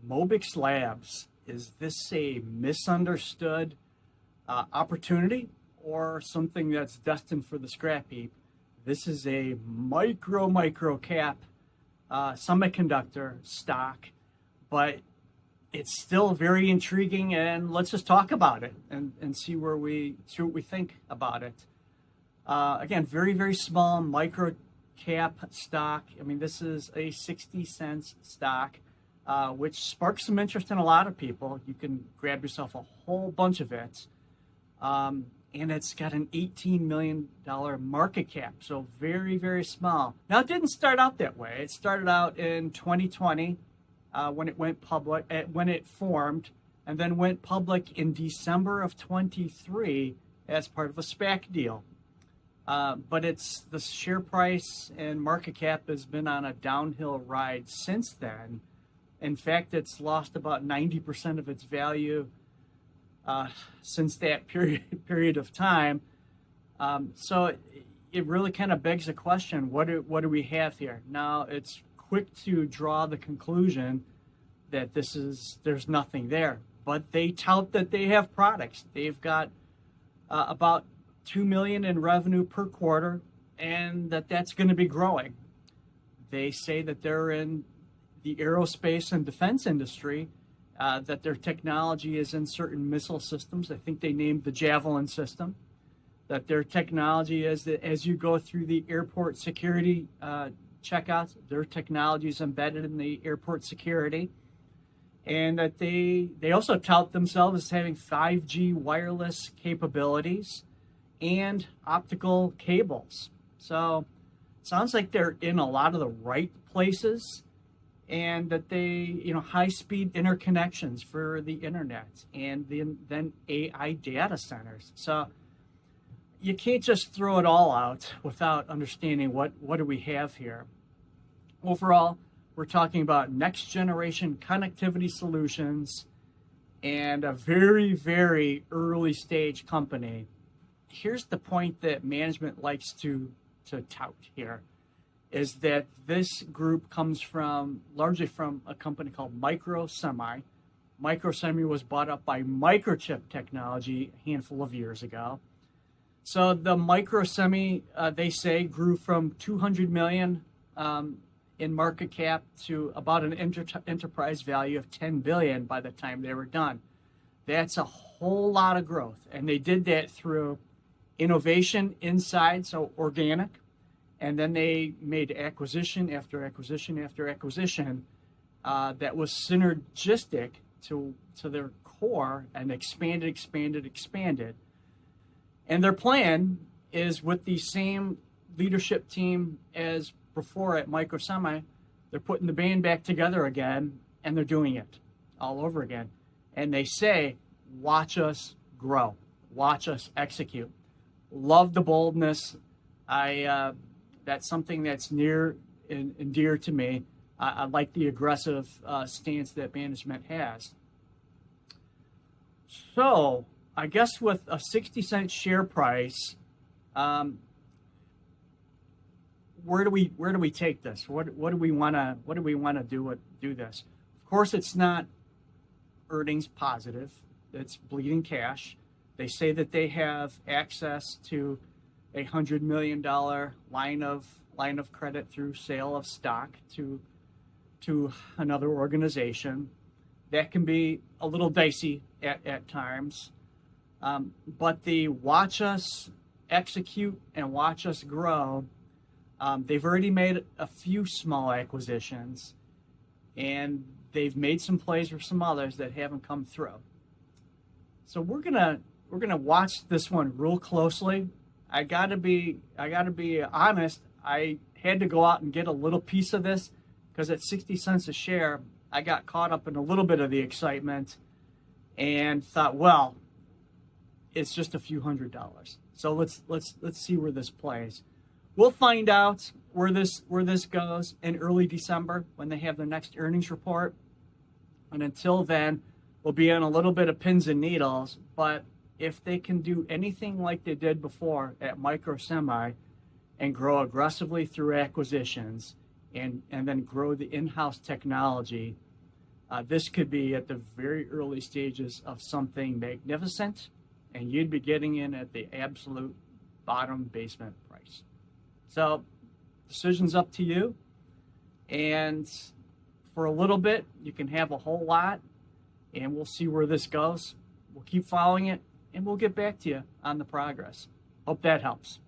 Mobix Labs, is this a misunderstood opportunity or something that's destined for the scrap heap? This is a micro cap semiconductor stock, but it's still very intriguing, and let's just talk about it and see what we think about it. Again, very small micro cap stock. I mean, this is a 60 cents stock, which sparks some interest in a lot of people. You can grab yourself a whole bunch of it. And it's got an $18 million market cap, so very small. Now, it didn't start out that way. It started out in 2020 when it went public, when it formed, and then went public in December of 23 as part of a SPAC deal. But the share price and market cap has been on a downhill ride since then. In fact, it's lost about 90% of its value since that period of time. So it really kind of begs the question, what do we have here? Now, it's quick to draw the conclusion that there's nothing there, but they tout that they have products. They've got about $2 million in revenue per quarter, and that's going to be growing. They say that they're in the aerospace and defense industry, that their technology is in certain missile systems. I think they named the Javelin system. That their technology is that as you go through the airport security checkouts, their technology is embedded in the airport security. And that they also tout themselves as having 5G wireless capabilities and optical cables. So it sounds like they're in a lot of the right places, and that they, high-speed interconnections for the internet, and then AI data centers. So you can't just throw it all out without understanding what do we have here. Overall, we're talking about next-generation connectivity solutions and a very early stage company. Here's the point that management likes to tout here, is that this group comes largely from a company called Microsemi. Microsemi was bought up by Microchip Technology a handful of years ago. So the Microsemi, they say, grew from 200 million in market cap to about an enterprise value of 10 billion by the time they were done. That's a whole lot of growth, and they did that through innovation inside, so organic. And then they made acquisition after acquisition after acquisition that was synergistic to their core, and expanded. And their plan is, with the same leadership team as before at Microsemi, they're putting the band back together again, and they're doing it all over again. And they say, watch us grow, watch us execute. Love the boldness. That's something that's near and dear to me. I like the aggressive stance that management has. So I guess with a 60-cent share price, where do we take this? What do we want to do this? Of course, it's not earnings positive. It's bleeding cash. They say that they have access to a $100 million line of credit through sale of stock to another organization. That can be a little dicey at times. But the watch us execute and watch us grow, they've already made a few small acquisitions, and they've made some plays for some others that haven't come through. So we're gonna watch this one real closely. I gotta be honest. I had to go out and get a little piece of this, because at 60 cents a share, I got caught up in a little bit of the excitement and thought, well, it's just a few $100s. So let's see where this plays. We'll find out where this goes in early December when they have their next earnings report. And until then, we'll be on a little bit of pins and needles. But if they can do anything like they did before at Microsemi and grow aggressively through acquisitions and then grow the in-house technology, This could be at the very early stages of something magnificent, and you'd be getting in at the absolute bottom basement price. So, decision's up to you. And for a little bit, you can have a whole lot, and we'll see where this goes. We'll keep following it, and we'll get back to you on the progress. Hope that helps.